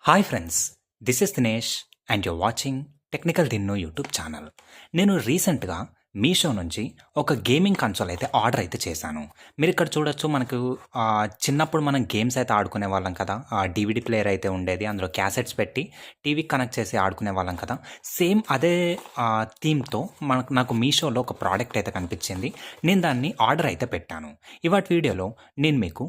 Hi friends, this is Dinesh and you're watching technical దిన్నో YouTube channel. నేను రీసెంట్గా మీషో నుంచి ఒక గేమింగ్ కన్సోల్ అయితే ఆర్డర్ అయితే చేశాను. మీరు ఇక్కడ చూడొచ్చు, మనకు చిన్నప్పుడు మనం గేమ్స్ అయితే ఆడుకునే వాళ్ళం కదా. DVD ప్లేయర్ అయితే ఉండేది, అందులో క్యాసెట్స్ పెట్టి టీవీకి కనెక్ట్ చేసి ఆడుకునే వాళ్ళం కదా. సేమ్ అదే థీమ్తో నాకు మీషోలో ఒక ప్రోడక్ట్ అయితే కనిపించింది. నేను దాన్ని ఆర్డర్ అయితే పెట్టాను. ఇవాటి వీడియోలో నేను మీకు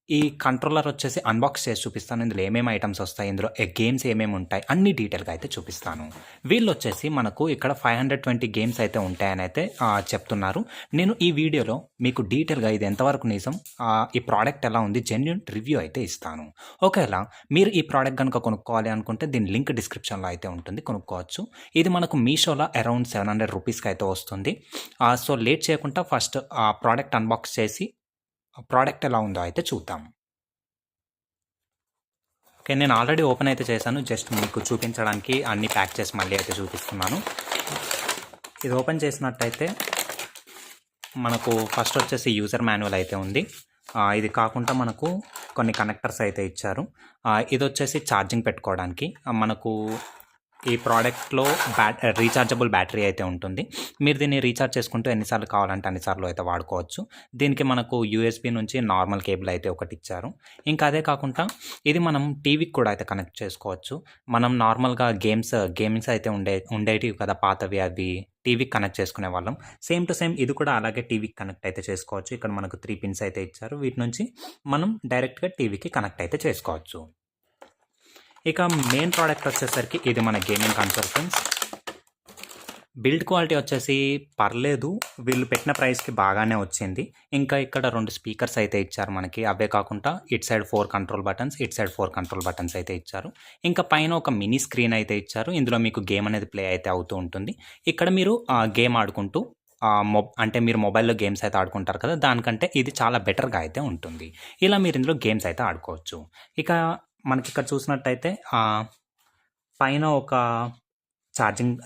ఈ కంట్రోలర్ వచ్చేసి అన్బాక్స్ చేసి చూపిస్తాను. ఇందులో ఏమేమి ఐటమ్స్ వస్తాయి, ఇందులో గేమ్స్ ఏమేమి ఉంటాయి అన్ని డీటెయిల్గా అయితే చూపిస్తాను. వీళ్ళు వచ్చేసి మనకు ఇక్కడ 520 గేమ్స్ అయితే ఉంటాయని అయితే చెప్తున్నారు. నేను ఈ వీడియోలో మీకు డీటెయిల్గా ఇది ఎంతవరకు నిజం, ఈ ప్రోడక్ట్ ఎలా ఉంది, జెన్యూన్ రివ్యూ అయితే ఇస్తాను. ఒకవేళ మీరు ఈ ప్రోడక్ట్ కనుక కొనుక్కోవాలి అనుకుంటే దీని లింక్ డిస్క్రిప్షన్లో అయితే ఉంటుంది, కొనుక్కోవచ్చు. ఇది మనకు మీషోలో అరౌండ్ 700 రూపీస్కి అయితే వస్తుంది. సో లేట్ చేయకుండా ఫస్ట్ ఆ ప్రోడక్ట్ అన్బాక్స్ చేసి ప్రోడక్ట్ ఎలా ఉందో అయితే చూద్దాం. ఓకే, నేను ఆల్రెడీ ఓపెన్ అయితే చేశాను. జస్ట్ మీకు చూపించడానికి అన్నీ ప్యాక్ చేసి మళ్ళీ అయితే చూపిస్తున్నాను. ఇది ఓపెన్ చేసినట్టయితే మనకు ఫస్ట్ వచ్చేసి యూజర్ మాన్యువల్ అయితే ఉంది. ఇది కాకుండా మనకు కొన్ని కనెక్టర్స్ అయితే ఇచ్చారు. ఇది వచ్చేసి ఛార్జింగ్ పెట్టుకోవడానికి. మనకు ఈ ప్రోడక్ట్లో రీఛార్జబుల్ బ్యాటరీ అయితే ఉంటుంది. మీరు దీన్ని రీఛార్జ్ చేసుకుంటూ ఎన్నిసార్లు కావాలంటే అన్నిసార్లు అయితే వాడుకోవచ్చు. దీనికి మనకు USB నుంచి నార్మల్ కేబుల్ అయితే ఒకటి ఇచ్చారు. ఇంకా అదే కాకుండా ఇది మనం టీవీకి కూడా అయితే కనెక్ట్ చేసుకోవచ్చు. మనం నార్మల్గా గేమ్స్ అయితే ఉండేటివి కదా పాతవి, అవి టీవీకి కనెక్ట్ చేసుకునే వాళ్ళం. సేమ్ టు సేమ్ ఇది కూడా అలాగే టీవీకి కనెక్ట్ అయితే చేసుకోవచ్చు. ఇక్కడ మనకు 3 పిన్స్ అయితే ఇచ్చారు. వీటి నుంచి మనం డైరెక్ట్గా టీవీకి కనెక్ట్ అయితే చేసుకోవచ్చు. ఇక మెయిన్ ప్రోడక్ట్ వచ్చేసరికి ఇది మన gaming console friends. Build quality వచ్చేసి పర్లేదు, వీళ్ళు పెట్టిన ప్రైస్కి బాగానే వచ్చింది. ఇంకా ఇక్కడ 2 స్పీకర్స్ అయితే ఇచ్చారు మనకి. అవే కాకుండా it side 4 control buttons, it side 4 control buttons అయితే ఇచ్చారు. ఇంకా పైన ఒక మినీ స్క్రీన్ అయితే ఇచ్చారు. ఇందులో మీకు గేమ్ అనేది ప్లే అయితే అవుతూ ఉంటుంది. ఇక్కడ మీరు గేమ్ ఆడుకుంటూ అంటే మీరు మొబైల్లో గేమ్స్ అయితే ఆడుకుంటారు కదా, దానికంటే ఇది చాలా బెటర్గా అయితే ఉంటుంది. ఇలా మీరు ఇందులో గేమ్స్ అయితే ఆడుకోవచ్చు. ఇక మనకి ఇక్కడ చూసినట్టయితే పైన ఒక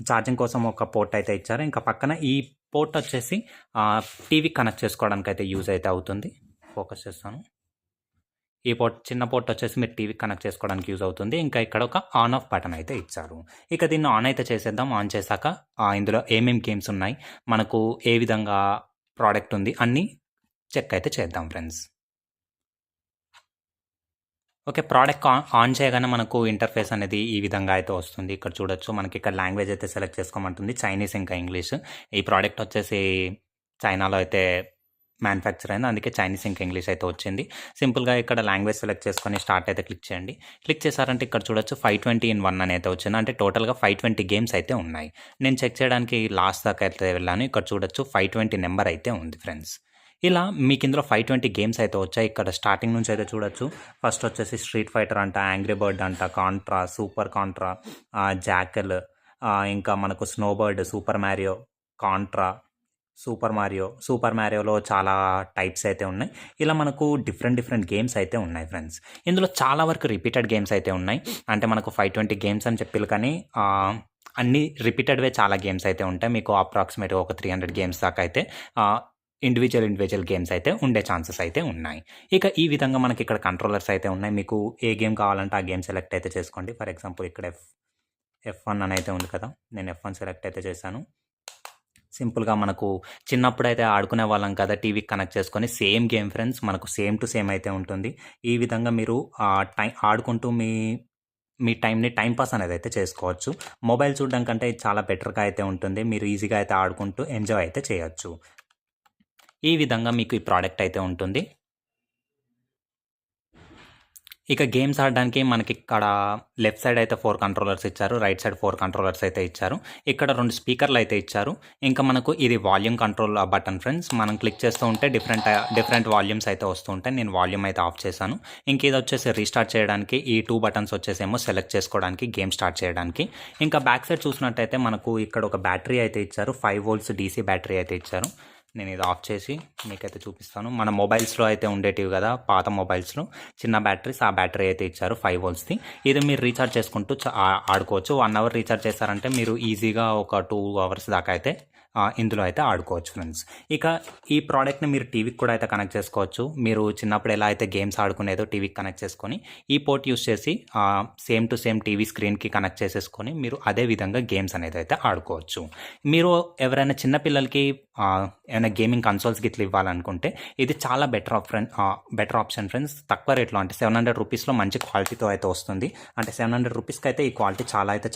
ఛార్జింగ్ కోసం ఒక పోర్ట్ అయితే ఇచ్చారు. ఇంకా పక్కన ఈ పోర్ట్ వచ్చేసి టీవీకి కనెక్ట్ చేసుకోవడానికి అయితే యూజ్ అయితే అవుతుంది. ఫోకస్ చేస్తాను. ఈ చిన్న పోర్ట్ వచ్చేసి మీరు టీవీకి కనెక్ట్ చేసుకోవడానికి యూజ్ అవుతుంది. ఇంకా ఇక్కడ ఒక ఆన్ ఆఫ్ బటన్ అయితే ఇచ్చారు. ఇక దీన్ని ఆన్ అయితే చేసేద్దాం. ఆన్ చేశాక ఇందులో ఏమేమి గేమ్స్ ఉన్నాయి, మనకు ఏ విధంగా ప్రోడక్ట్ ఉంది అన్నీ చెక్ అయితే చేద్దాం ఫ్రెండ్స్. ఓకే, ప్రోడక్ట్ ఆన్ చేయగానే మనకు ఇంటర్ఫేస్ అనేది ఈ విధంగా అయితే వస్తుంది. ఇక్కడ చూడొచ్చు, మనకి ఇక్కడ లాంగ్వేజ్ అయితే సెలెక్ట్ చేసుకోమంటుంది, చైనీస్ ఇంకా ఇంగ్లీష్. ఈ ప్రోడక్ట్ వచ్చేసి చైనాలో అయితే మ్యానుఫ్యాక్చర్ అయింది, అందుకే చైనీస్ ఇంకా ఇంగ్లీష్ అయితే వచ్చింది. సింపుల్గా ఇక్కడ లాంగ్వేజ్ సెలెక్ట్ చేసుకొని స్టార్ట్ అయితే క్లిక్ చేయండి. క్లిక్ చేశారంటే ఇక్కడ చూడొచ్చు 520 అని అయితే వచ్చింది. అంటే టోటల్గా 520 గేమ్స్ అయితే ఉన్నాయి. నేను చెక్ చేయడానికి లాస్ట్ దాకా అయితే వెళ్ళాను. ఇక్కడ చూడొచ్చు 520 నెంబర్ అయితే ఉంది ఫ్రెండ్స్. ఇలా మీకు ఇందులో 520 గేమ్స్ అయితే వచ్చాయి. ఇక్కడ స్టార్టింగ్ నుంచి అయితే చూడొచ్చు. ఫస్ట్ వచ్చేసి స్ట్రీట్ ఫైటర్ అంట, యాంగ్రీ బర్డ్ అంట, కాంట్రా, సూపర్ కాంట్రా, జాకెల్, ఇంకా మనకు స్నోబర్డ్, సూపర్ మ్యారియో, కాంట్రా, సూపర్ మారియోలో చాలా టైప్స్ అయితే ఉన్నాయి. ఇలా మనకు డిఫరెంట్ గేమ్స్ అయితే ఉన్నాయి ఫ్రెండ్స్. ఇందులో చాలా వరకు రిపీటెడ్ గేమ్స్ అయితే ఉన్నాయి. అంటే మనకు 520 గేమ్స్ అని చెప్పారు, కానీ అన్ని రిపీటెడ్వే చాలా గేమ్స్ అయితే ఉంటాయి. మీకు అప్రాక్సిమేట్గా ఒక 300 గేమ్స్ దాకా అయితే ఇండివిజువల్ గేమ్స్ అయితే ఉండే ఛాన్సెస్ అయితే ఉన్నాయి. ఇక ఈ విధంగా మనకి ఇక్కడ కంట్రోలర్స్ అయితే ఉన్నాయి. మీకు ఏ గేమ్ కావాలంటే ఆ గేమ్ సెలెక్ట్ అయితే చేసుకోండి. ఫర్ ఎగ్జాంపుల్ ఇక్కడ F1 అని అయితే ఉంది కదా, నేను F1 సెలెక్ట్ అయితే చేశాను. సింపుల్గా మనకు చిన్నప్పుడు అయితే ఆడుకునే వాళ్ళం కదా, టీవీకి కనెక్ట్ చేసుకొని సేమ్ గేమ్ ఫ్రెండ్స్, మనకు సేమ్ టు సేమ్ అయితే ఉంటుంది. ఈ విధంగా మీరు ఆడుకుంటూ మీ టైం పాస్ అనేది అయితే చేసుకోవచ్చు. మొబైల్ చూడడం కంటే ఇది చాలా బెటర్గా అయితే ఉంటుంది. మీరు ఈజీగా అయితే ఆడుకుంటూ ఎంజాయ్ అయితే చేయొచ్చు. ఈ విధంగా మీకు ఈ ప్రోడక్ట్ అయితే ఉంటుంది. ఇక గేమ్స్ ఆడడానికి మనకి ఇక్కడ లెఫ్ట్ సైడ్ అయితే 4 కంట్రోలర్స్ ఇచ్చారు, రైట్ సైడ్ 4 కంట్రోలర్స్ అయితే ఇచ్చారు. ఇక్కడ 2 స్పీకర్లు అయితే ఇచ్చారు. ఇంకా మనకు ఇది వాల్యూమ్ కంట్రోల్ బటన్ ఫ్రెండ్స్. మనం క్లిక్ చేస్తూ ఉంటే డిఫరెంట్ వాల్యూమ్స్ అయితే వస్తూ ఉంటాయి. నేను వాల్యూమ్ అయితే ఆఫ్ చేశాను. ఇంక ఇది వచ్చేసి రీస్టార్ట్ చేయడానికి, ఈ 2 బటన్స్ వచ్చేసేమో సెలెక్ట్ చేసుకోవడానికి, గేమ్ స్టార్ట్ చేయడానికి. ఇంకా బ్యాక్ సైడ్ చూసినట్టయితే మనకు ఇక్కడ ఒక బ్యాటరీ అయితే ఇచ్చారు, 5 వోల్ట్స్ DC బ్యాటరీ అయితే ఇచ్చారు. నేను ఇది ఆఫ్ చేసి మీకైతే చూపిస్తాను. మన మొబైల్స్లో అయితే ఉండేటివి కదా, పాత మొబైల్స్లో చిన్న బ్యాటరీస్, ఆ బ్యాటరీ అయితే ఇచ్చారు 5 వోల్ట్స్ది. ఇది మీరు రీఛార్జ్ చేసుకుంటూ ఆడుకోవచ్చు. 1 అవర్ రీఛార్జ్ చేశారంటే మీరు ఈజీగా ఒక 2 అవర్స్ దాకా అయితే ఇందులో అయితే ఆడుకోవచ్చు ఫ్రెండ్స్. ఇక ఈ ప్రోడక్ట్ని మీరు టీవీకి కూడా అయితే కనెక్ట్ చేసుకోవచ్చు. మీరు చిన్నప్పుడు ఎలా అయితే గేమ్స్ ఆడుకునేదో టీవీకి కనెక్ట్ చేసుకొని ఈ పోర్ట్ యూస్ చేసి సేమ్ టు సేమ్ టీవీ స్క్రీన్కి కనెక్ట్ చేసేసుకొని మీరు అదే విధంగా గేమ్స్ అనేది అయితే ఆడుకోవచ్చు. మీరు ఎవరైనా చిన్నపిల్లలకి ఏమైనా గేమింగ్ కన్సోల్స్ గిట్ల ఇవ్వాలనుకుంటే ఇది చాలా బెటర్ ఆప్షన్ ఫ్రెండ్స్. తక్కువ రేట్లో అంటే 700 రూపీస్లో మంచి క్వాలిటీతో అయితే వస్తుంది. అంటే 700 రూపీస్కి అయితే ఈ క్వాలిటీ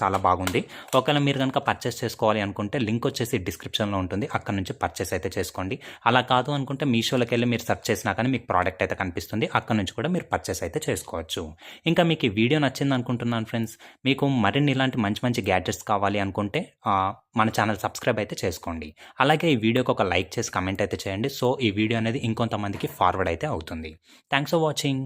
చాలా బాగుంది. ఒకవేళ మీరు కనుక పర్చేస్ చేసుకోవాలి అనుకుంటే లింక్ వచ్చేసి డిస్క్రిప్షన్లో ఉంటుంది, అక్కడ నుంచి పర్చేస్ అయితే చేసుకోండి. అలా కాదు అనుకుంటే మీషోలోకి వెళ్ళి మీరు సెర్చ్ చేసినా కానీ మీకు ప్రోడక్ట్ అయితే కనిపిస్తుంది, అక్కడ నుంచి కూడా మీరు పర్చేస్ అయితే చేసుకోవచ్చు. ఇంకా మీకు ఈ వీడియో నచ్చింది అనుకుంటున్నాను ఫ్రెండ్స్. మీకు మరిన్ని ఇలాంటి మంచి గ్యాడ్జెట్స్ కావాలి అనుకుంటే మన ఛానల్ సబ్స్క్రైబ్ అయితే చేసుకోండి. అలాగే ఈ వీడియోకి ఒక లైక్ చేసి కమెంట్ అయితే చేయండి. సో ఈ వీడియో అనేది ఇంకొంతమందికి ఫార్వర్డ్ అయితే అవుతుంది. Thanks for watching.